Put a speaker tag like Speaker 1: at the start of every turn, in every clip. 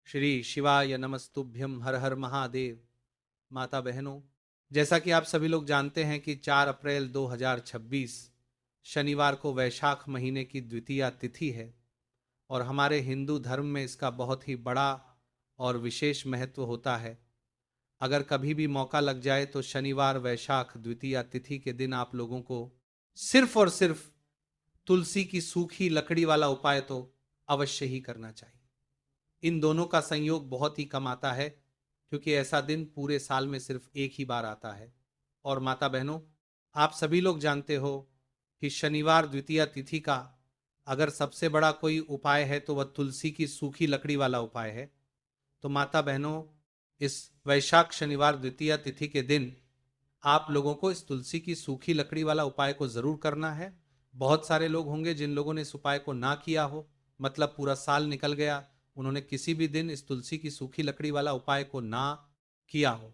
Speaker 1: श्री शिवाय नमस्तुभ्यम। हर हर महादेव। माता बहनों, जैसा कि आप सभी लोग जानते हैं कि 4 अप्रैल 2026 शनिवार को वैशाख महीने की द्वितीया तिथि है और हमारे हिंदू धर्म में इसका बहुत ही बड़ा और विशेष महत्व होता है। अगर कभी भी मौका लग जाए तो शनिवार वैशाख द्वितीया तिथि के दिन आप लोगों को सिर्फ और सिर्फ तुलसी की सूखी लकड़ी वाला उपाय तो अवश्य ही करना चाहिए। इन दोनों का संयोग बहुत ही कम आता है क्योंकि ऐसा दिन पूरे साल में सिर्फ एक ही बार आता है। और माता बहनों, आप सभी लोग जानते हो कि शनिवार द्वितीया तिथि का अगर सबसे बड़ा कोई उपाय है तो वह तुलसी की सूखी लकड़ी वाला उपाय है। तो माता बहनों, इस वैशाख शनिवार द्वितीया तिथि के दिन आप लोगों को इस तुलसी की सूखी लकड़ी वाला उपाय को जरूर करना है। बहुत सारे लोग होंगे जिन लोगों ने इस उपाय को ना किया हो, मतलब पूरा साल निकल गया, उन्होंने किसी भी दिन इस तुलसी की सूखी लकड़ी वाला उपाय को ना किया हो।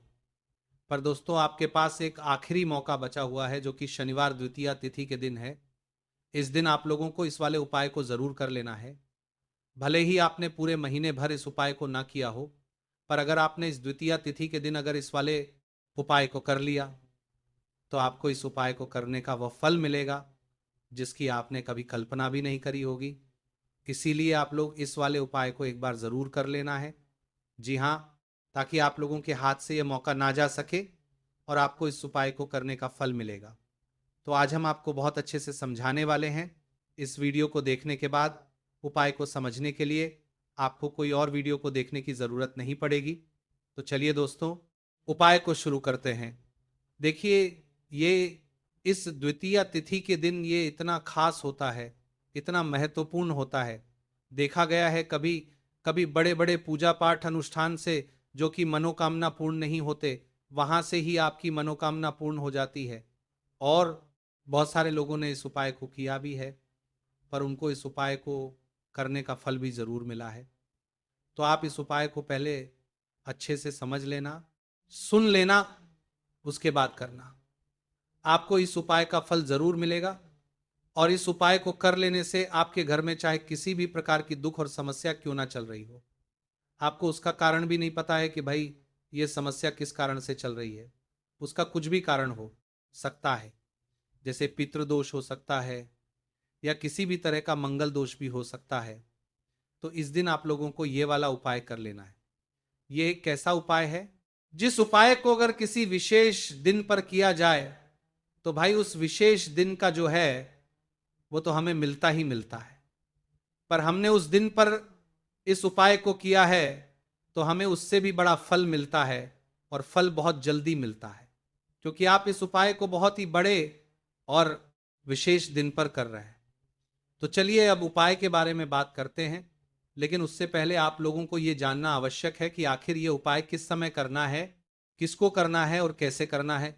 Speaker 1: पर दोस्तों, आपके पास एक आखिरी मौका बचा हुआ है जो कि शनिवार द्वितीया तिथि के दिन है। इस दिन आप लोगों को इस वाले उपाय को जरूर कर लेना है। भले ही आपने पूरे महीने भर इस उपाय को ना किया हो, पर अगर आपने इस द्वितीया तिथि के दिन अगर इस वाले उपाय को कर लिया तो आपको इस उपाय को करने का वह फल मिलेगा जिसकी आपने कभी कल्पना भी नहीं करी होगी। इसीलिए आप लोग इस वाले उपाय को एक बार ज़रूर कर लेना है। जी हाँ, ताकि आप लोगों के हाथ से यह मौका ना जा सके और आपको इस उपाय को करने का फल मिलेगा। तो आज हम आपको बहुत अच्छे से समझाने वाले हैं। इस वीडियो को देखने के बाद उपाय को समझने के लिए आपको कोई और वीडियो को देखने की ज़रूरत नहीं पड़ेगी। तो चलिए दोस्तों, उपाय को शुरू करते हैं। देखिए, ये इस द्वितीया तिथि के दिन ये इतना खास होता है, इतना महत्वपूर्ण होता है। देखा गया है कभी कभी बड़े बड़े पूजा पाठ अनुष्ठान से जो कि मनोकामना पूर्ण नहीं होते, वहां से ही आपकी मनोकामना पूर्ण हो जाती है। और बहुत सारे लोगों ने इस उपाय को किया भी है, पर उनको इस उपाय को करने का फल भी जरूर मिला है। तो आप इस उपाय को पहले अच्छे से समझ लेना, सुन लेना, उसके बाद करना। आपको इस उपाय का फल जरूर मिलेगा और इस उपाय को कर लेने से आपके घर में चाहे किसी भी प्रकार की दुख और समस्या क्यों ना चल रही हो, आपको उसका कारण भी नहीं पता है कि भाई ये समस्या किस कारण से चल रही है, उसका कुछ भी कारण हो सकता है। जैसे पितृदोष हो सकता है या किसी भी तरह का मंगल दोष भी हो सकता है। तो इस दिन आप लोगों को ये वाला उपाय कर लेना है। ये एक कैसा उपाय है जिस उपाय को अगर किसी विशेष दिन पर किया जाए तो भाई उस विशेष दिन का जो है वो तो हमें मिलता ही मिलता है। पर हमने उस दिन पर इस उपाय को किया है तो हमें उससे भी बड़ा फल मिलता है और फल बहुत जल्दी मिलता है, क्योंकि आप इस उपाय को बहुत ही बड़े और विशेष दिन पर कर रहे हैं। तो चलिए अब उपाय के बारे में बात करते हैं, लेकिन उससे पहले आप लोगों को यह जानना आवश्यक है कि आखिर ये उपाय किस समय करना है, किसको करना है और कैसे करना है।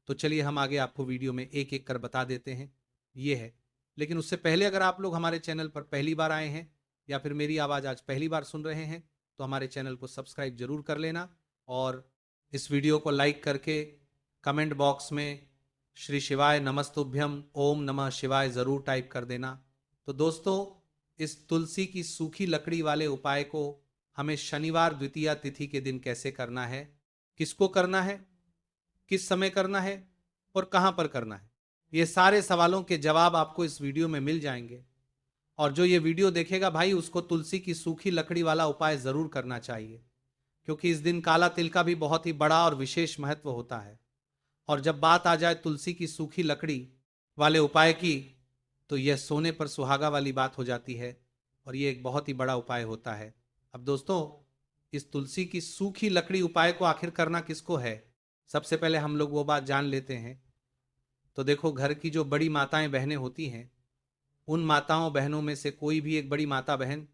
Speaker 1: तो चलिए हम आगे आपको वीडियो में एक एक कर बता देते हैं। ये है, लेकिन उससे पहले अगर आप लोग हमारे चैनल पर पहली बार आए हैं या फिर मेरी आवाज़ आज पहली बार सुन रहे हैं तो हमारे चैनल को सब्सक्राइब जरूर कर लेना और इस वीडियो को लाइक करके कमेंट बॉक्स में श्री शिवाय नमस्तुभ्यम ओम नमः शिवाय ज़रूर टाइप कर देना। तो दोस्तों, इस तुलसी की सूखी लकड़ी वाले उपाय को हमें शनिवार द्वितीया तिथि के दिन कैसे करना है, किसको करना है, किस समय करना है और कहां पर करना है, ये सारे सवालों के जवाब आपको इस वीडियो में मिल जाएंगे। और जो ये वीडियो देखेगा भाई, उसको तुलसी की सूखी लकड़ी वाला उपाय जरूर करना चाहिए, क्योंकि इस दिन काला तिल का भी बहुत ही बड़ा और विशेष महत्व होता है। और जब बात आ जाए तुलसी की सूखी लकड़ी वाले उपाय की तो यह सोने पर सुहागा वाली बात हो जाती है और ये एक बहुत ही बड़ा उपाय होता है। अब दोस्तों, इस तुलसी की सूखी लकड़ी उपाय को आखिर करना किसको है, सबसे पहले हम लोग वो बात जान लेते हैं। तो देखो, घर की जो बड़ी माताएं बहनें होती हैं, उन माताओं बहनों में से कोई भी एक बड़ी माता बहन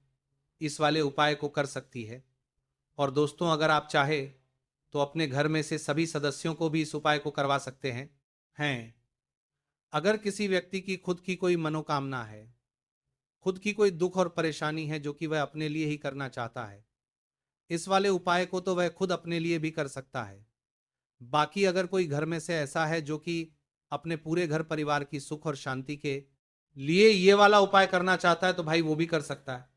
Speaker 1: इस वाले उपाय को कर सकती है। और दोस्तों, अगर आप चाहे तो अपने घर में से सभी सदस्यों को भी इस उपाय को करवा सकते हैं। अगर किसी व्यक्ति की खुद की कोई मनोकामना है, खुद की कोई दुख और परेशानी है जो कि वह अपने लिए ही करना चाहता है, इस वाले उपाय को तो वह खुद अपने लिए भी कर सकता है। बाकी अगर कोई घर में से ऐसा है जो कि अपने पूरे घर परिवार की सुख और शांति के लिए ये वाला उपाय करना चाहता है तो भाई वो भी कर सकता है।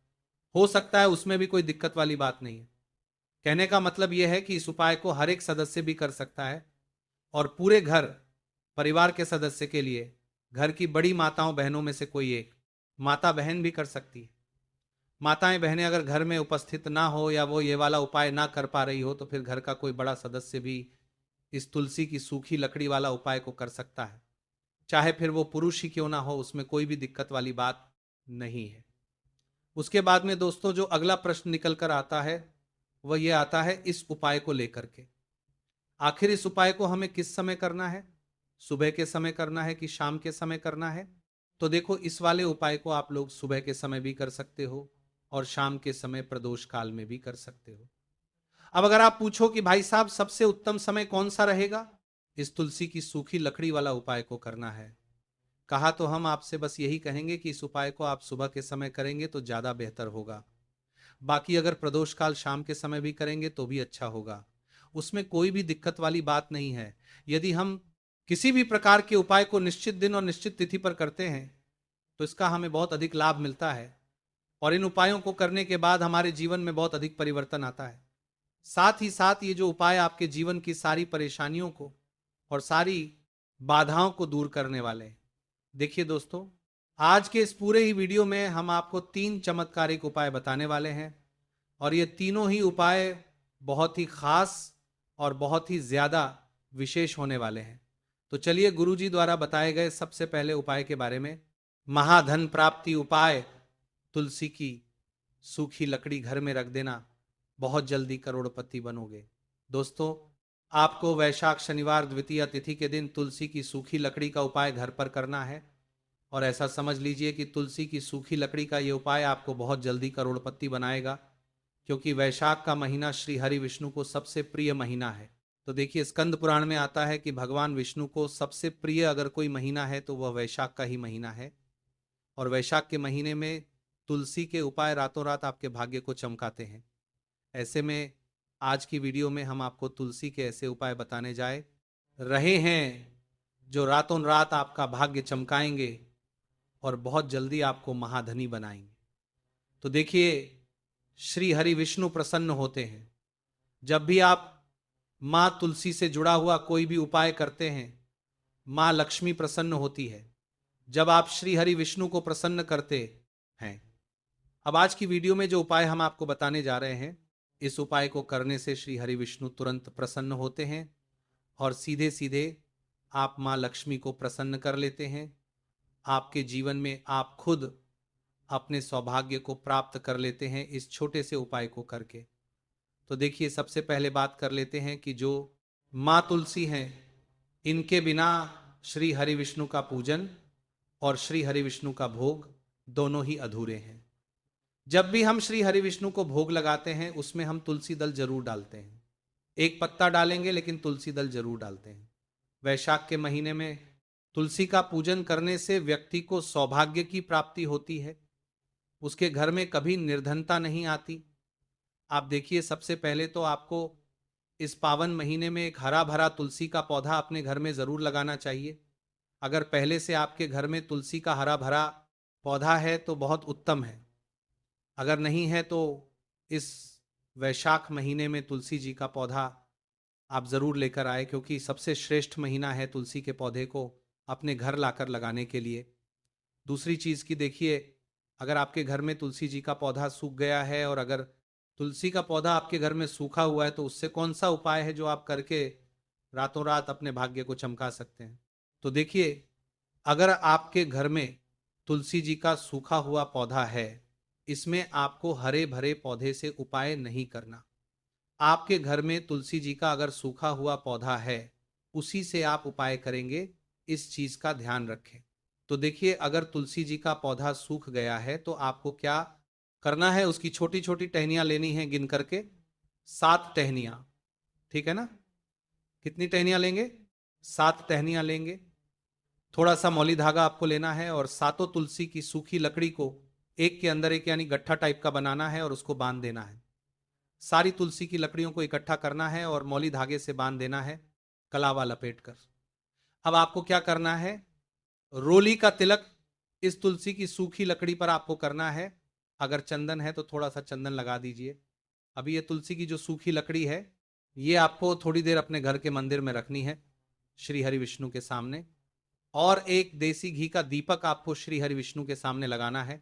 Speaker 1: हो सकता है उसमें भी कोई दिक्कत वाली बात नहीं है। कहने का मतलब यह है कि इस उपाय को हर एक सदस्य भी कर सकता है और पूरे घर परिवार के सदस्य के लिए घर की बड़ी माताओं बहनों में से कोई एक माता बहन भी कर सकती है। माताएं बहनें अगर घर में उपस्थित ना हो या वो ये वाला उपाय ना कर पा रही हो तो फिर घर का कोई बड़ा सदस्य भी इस तुलसी की सूखी लकड़ी वाला उपाय को कर सकता है, चाहे फिर वो पुरुष ही क्यों ना हो, उसमें कोई भी दिक्कत वाली बात नहीं है। उसके बाद में दोस्तों जो अगला प्रश्न निकल कर आता है वह ये आता है इस उपाय को लेकर के, आखिर इस उपाय को हमें किस समय करना है, सुबह के समय करना है कि शाम के समय करना है। तो देखो इस वाले उपाय को आप लोग सुबह के समय भी कर सकते हो और शाम के समय प्रदोष काल में भी कर सकते हो। अब अगर आप पूछो कि भाई साहब सबसे उत्तम समय कौन सा रहेगा इस तुलसी की सूखी लकड़ी वाला उपाय को करना है, कहा तो हम आपसे बस यही कहेंगे कि इस उपाय को आप सुबह के समय करेंगे तो ज्यादा बेहतर होगा। बाकी अगर प्रदोष काल शाम के समय भी करेंगे तो भी अच्छा होगा, उसमें कोई भी दिक्कत वाली बात नहीं है। यदि हम किसी भी प्रकार के उपाय को निश्चित दिन और निश्चित तिथि पर करते हैं तो इसका हमें बहुत अधिक लाभ मिलता है और इन उपायों को करने के बाद हमारे जीवन में बहुत अधिक परिवर्तन आता है। साथ ही साथ ये जो उपाय आपके जीवन की सारी परेशानियों को और सारी बाधाओं को दूर करने वाले हैं। देखिए दोस्तों, आज के इस पूरे ही वीडियो में हम आपको 3 चमत्कारिक उपाय बताने वाले हैं और ये तीनों ही उपाय बहुत ही खास और बहुत ही ज्यादा विशेष होने वाले हैं। तो चलिए गुरुजी द्वारा बताए गए सबसे पहले उपाय के बारे में, महाधन प्राप्ति उपाय, तुलसी की सूखी लकड़ी घर में रख देना, बहुत जल्दी करोड़पति बनोगे। दोस्तों, आपको वैशाख शनिवार द्वितीय तिथि के दिन तुलसी की सूखी लकड़ी का उपाय घर पर करना है और ऐसा समझ लीजिए कि तुलसी की सूखी लकड़ी का ये उपाय आपको बहुत जल्दी करोड़पति बनाएगा, क्योंकि वैशाख का महीना श्री हरि विष्णु को सबसे प्रिय महीना है। तो देखिए स्कंद पुराण में आता है कि भगवान विष्णु को सबसे प्रिय अगर कोई महीना है तो वह वैशाख का ही महीना है और वैशाख के महीने में तुलसी के उपाय रातों रात आपके भाग्य को चमकाते हैं। ऐसे में आज की वीडियो में हम आपको तुलसी के ऐसे उपाय बताने जाए रहे हैं जो रातों रात आपका भाग्य चमकाएंगे और बहुत जल्दी आपको महाधनी बनाएंगे। तो देखिए, श्री हरि विष्णु प्रसन्न होते हैं जब भी आप मां तुलसी से जुड़ा हुआ कोई भी उपाय करते हैं। मां लक्ष्मी प्रसन्न होती है जब आप श्री हरि विष्णु को प्रसन्न करते हैं। अब आज की वीडियो में जो उपाय हम आपको बताने जा रहे हैं, इस उपाय को करने से श्री हरि विष्णु तुरंत प्रसन्न होते हैं और सीधे सीधे आप मां लक्ष्मी को प्रसन्न कर लेते हैं। आपके जीवन में आप खुद अपने सौभाग्य को प्राप्त कर लेते हैं इस छोटे से उपाय को करके। तो देखिए सबसे पहले बात कर लेते हैं कि जो माँ तुलसी हैं, इनके बिना श्री हरि विष्णु का पूजन और श्री हरि विष्णु का भोग दोनों ही अधूरे हैं। जब भी हम श्री हरि विष्णु को भोग लगाते हैं उसमें हम तुलसी दल जरूर डालते हैं, एक पत्ता डालेंगे लेकिन तुलसी दल जरूर डालते हैं। वैशाख के महीने में तुलसी का पूजन करने से व्यक्ति को सौभाग्य की प्राप्ति होती है, उसके घर में कभी निर्धनता नहीं आती। आप देखिए सबसे पहले तो आपको इस पावन महीने में एक हरा भरा तुलसी का पौधा अपने घर में जरूर लगाना चाहिए। अगर पहले से आपके घर में तुलसी का हरा भरा पौधा है तो बहुत उत्तम है, अगर नहीं है तो इस वैशाख महीने में तुलसी जी का पौधा आप जरूर लेकर आए, क्योंकि सबसे श्रेष्ठ महीना है तुलसी के पौधे को अपने घर लाकर लगाने के लिए। दूसरी चीज की देखिए, अगर आपके घर में तुलसी जी का पौधा सूख गया है और अगर तुलसी का पौधा आपके घर में सूखा हुआ है तो उससे कौन सा उपाय है जो आप करके रातों रात अपने भाग्य को चमका सकते हैं। तो देखिए, अगर आपके घर में तुलसी जी का सूखा हुआ पौधा है, इसमें आपको हरे भरे पौधे से उपाय नहीं करना। आपके घर में तुलसी जी का अगर सूखा हुआ पौधा है उसी से आप उपाय करेंगे, इस चीज का ध्यान रखें। तो देखिए, अगर तुलसी जी का पौधा सूख गया है तो आपको क्या करना है, उसकी छोटी छोटी टहनियां लेनी है गिन करके, 7 टहनियां, ठीक है ना। कितनी टहनियां लेंगे, 7 टहनियां लेंगे। थोड़ा सा मौली धागा आपको लेना है और सातों तुलसी की सूखी लकड़ी को एक के अंदर एक यानी गट्ठा टाइप का बनाना है और उसको बांध देना है। सारी तुलसी की लकड़ियों को इकट्ठा करना है और मौली धागे से बांध देना है, कलावा लपेट कर। अब आपको क्या करना है, रोली का तिलक इस तुलसी की सूखी लकड़ी पर आपको करना है अगर चंदन है तो थोड़ा सा चंदन लगा दीजिए। अभी ये तुलसी की जो सूखी लकड़ी है, ये आपको थोड़ी देर अपने घर के मंदिर में रखनी है, श्री हरि विष्णु के सामने। और एक देसी घी का दीपक आपको श्री हरि विष्णु के सामने लगाना है।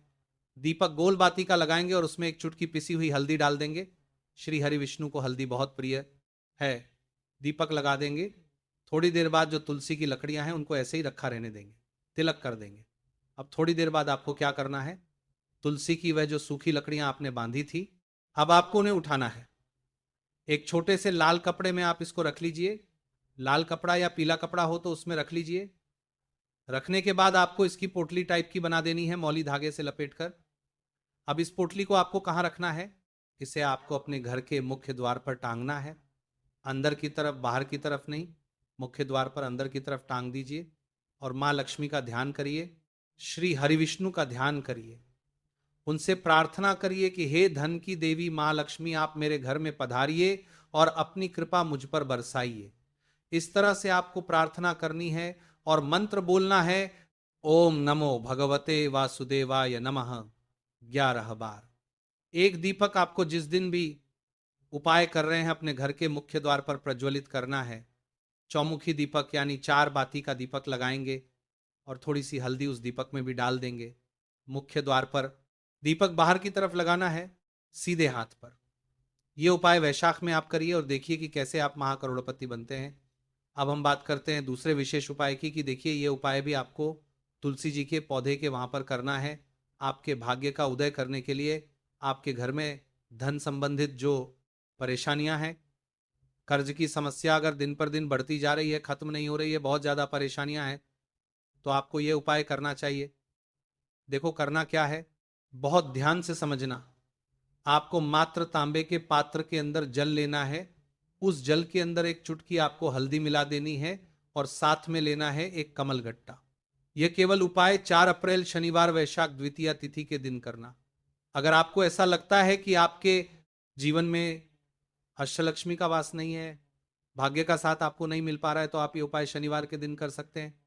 Speaker 1: दीपक गोल बाती का लगाएंगे और उसमें एक चुटकी पिसी हुई हल्दी डाल देंगे। श्री हरि विष्णु को हल्दी बहुत प्रिय है। दीपक लगा देंगे। थोड़ी देर बाद जो तुलसी की लकड़ियां हैं उनको ऐसे ही रखा रहने देंगे, तिलक कर देंगे। अब थोड़ी देर बाद आपको क्या करना है, तुलसी की वह जो सूखी लकड़ियां आपने बांधी थी, अब आपको उन्हें उठाना है। एक छोटे से लाल कपड़े में आप इसको रख लीजिए। लाल कपड़ा या पीला कपड़ा हो तो उसमें रख लीजिए। रखने के बाद आपको इसकी पोटली टाइप की बना देनी है, मौली धागे से लपेटकर। अब इस पोटली को आपको कहाँ रखना है, इसे आपको अपने घर के मुख्य द्वार पर टांगना है। अंदर की तरफ, बाहर की तरफ नहीं, मुख्य द्वार पर अंदर की तरफ टांग दीजिए। और माँ लक्ष्मी का ध्यान करिए, श्री हरिविष्णु का ध्यान करिए। उनसे प्रार्थना करिए कि हे धन की देवी माँ लक्ष्मी, आप मेरे घर में पधारिए और अपनी कृपा मुझ पर बरसाइए। इस तरह से आपको प्रार्थना करनी है और मंत्र बोलना है, ओम नमो भगवते वासुदेवाय नमः, 11 बार। एक दीपक आपको जिस दिन भी उपाय कर रहे हैं अपने घर के मुख्य द्वार पर प्रज्वलित करना है। चौमुखी दीपक यानी 4 बाती का दीपक लगाएंगे और थोड़ी सी हल्दी उस दीपक में भी डाल देंगे। मुख्य द्वार पर दीपक बाहर की तरफ लगाना है, सीधे हाथ पर। यह उपाय वैशाख में आप करिए और देखिए कि कैसे आप महाकरोड़पति बनते हैं। अब हम बात करते हैं दूसरे विशेष उपाय की, कि देखिए ये उपाय भी आपको तुलसी जी के पौधे के वहां पर करना है। आपके भाग्य का उदय करने के लिए, आपके घर में धन संबंधित जो परेशानियां हैं, कर्ज की समस्या अगर दिन पर दिन बढ़ती जा रही है, खत्म नहीं हो रही है, बहुत ज्यादा परेशानियां हैं, तो आपको यह उपाय करना चाहिए। देखो करना क्या है, बहुत ध्यान से समझना। आपको मात्र तांबे के पात्र के अंदर जल लेना है। उस जल के अंदर एक चुटकी आपको हल्दी मिला देनी है और साथ में लेना है एक कमल गट्टा। यह केवल उपाय 4 अप्रैल शनिवार वैशाख द्वितीया तिथि के दिन करना। अगर आपको ऐसा लगता है कि आपके जीवन में अष्टलक्ष्मी का वास नहीं है, भाग्य का साथ आपको नहीं मिल पा रहा है, तो आप ये उपाय शनिवार के दिन कर सकते हैं।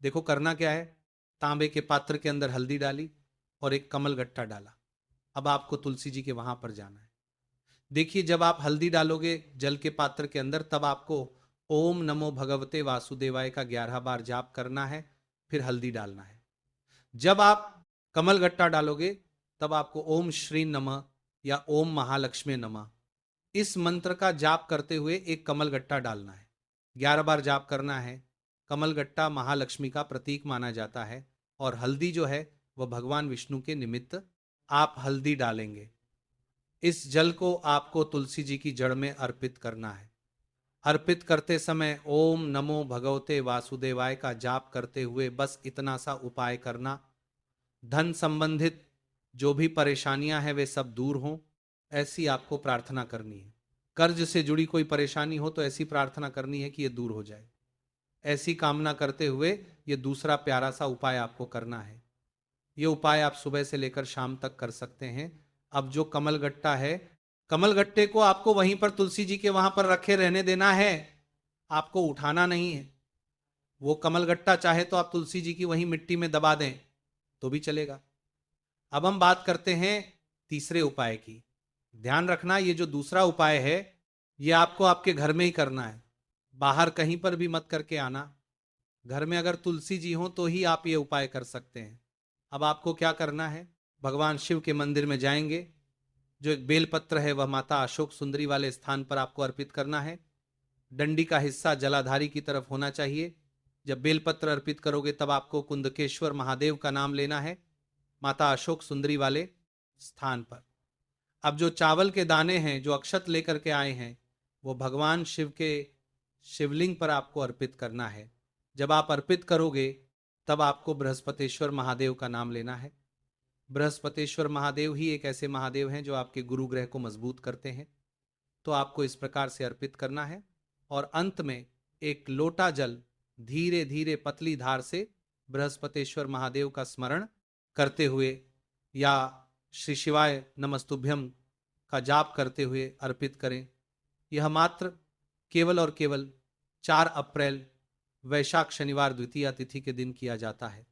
Speaker 1: देखो करना क्या है, तांबे के पात्र के अंदर हल्दी डाली और एक कमल गट्टा डाला। अब आपको तुलसी जी के वहां पर जाना है। देखिए जब आप हल्दी डालोगे जल के पात्र के अंदर, तब आपको ओम नमो भगवते वासुदेवाय का 11 बार जाप करना है, फिर हल्दी डालना है। जब आप कमल गट्टा डालोगे तब आपको ओम श्री नमः या ओम महालक्ष्मी नमः इस मंत्र का जाप करते हुए एक कमल गट्टा डालना है। 11 बार जाप करना है। कमल गट्टा महालक्ष्मी का प्रतीक माना जाता है और हल्दी जो है वह भगवान विष्णु के निमित्त आप हल्दी डालेंगे। इस जल को आपको तुलसी जी की जड़ में अर्पित करना है। अर्पित करते समय ओम नमो भगवते वासुदेवाय का जाप करते हुए बस इतना सा उपाय करना। धन संबंधित जो भी परेशानियां हैं वे सब दूर हों, ऐसी आपको प्रार्थना करनी है। कर्ज से जुड़ी कोई परेशानी हो तो ऐसी प्रार्थना करनी है कि यह दूर हो जाए। ऐसी कामना करते हुए यह दूसरा प्यारा सा उपाय आपको करना है। यह उपाय आप सुबह से लेकर शाम तक कर सकते हैं। अब जो कमल गट्टा है, कमल गट्टे को आपको वहीं पर तुलसी जी के वहां पर रखे रहने देना है, आपको उठाना नहीं है। वो कमल गट्टा चाहे तो आप तुलसी जी की वहीं मिट्टी में दबा दें तो भी चलेगा। अब हम बात करते हैं तीसरे उपाय की। ध्यान रखना, ये जो दूसरा उपाय है ये आपको आपके घर में ही करना है, बाहर कहीं पर भी मत करके आना। घर में अगर तुलसी जी हो तो ही आप ये उपाय कर सकते हैं। अब आपको क्या करना है, भगवान शिव के मंदिर में जाएंगे। जो एक बेलपत्र है वह माता अशोक सुंदरी वाले स्थान पर आपको अर्पित करना है। डंडी का हिस्सा जलाधारी की तरफ होना चाहिए। जब बेलपत्र अर्पित करोगे तब आपको कुंदकेश्वर महादेव का नाम लेना है, माता अशोक सुंदरी वाले स्थान पर। अब जो चावल के दाने हैं जो अक्षत लेकर के आए हैं, वो भगवान शिव के शिवलिंग पर आपको अर्पित करना है। जब आप अर्पित करोगे तब आपको बृहस्पतेश्वर महादेव का नाम लेना है। बृहस्पतेश्वर महादेव ही एक ऐसे महादेव हैं जो आपके गुरु ग्रह को मजबूत करते हैं। तो आपको इस प्रकार से अर्पित करना है और अंत में एक लोटा जल धीरे धीरे पतली धार से बृहस्पतेश्वर महादेव का स्मरण करते हुए या श्री शिवाय नमस्तुभ्यम का जाप करते हुए अर्पित करें। यह मात्र केवल और केवल 4 अप्रैल वैशाख शनिवार द्वितीया तिथि के दिन किया जाता है।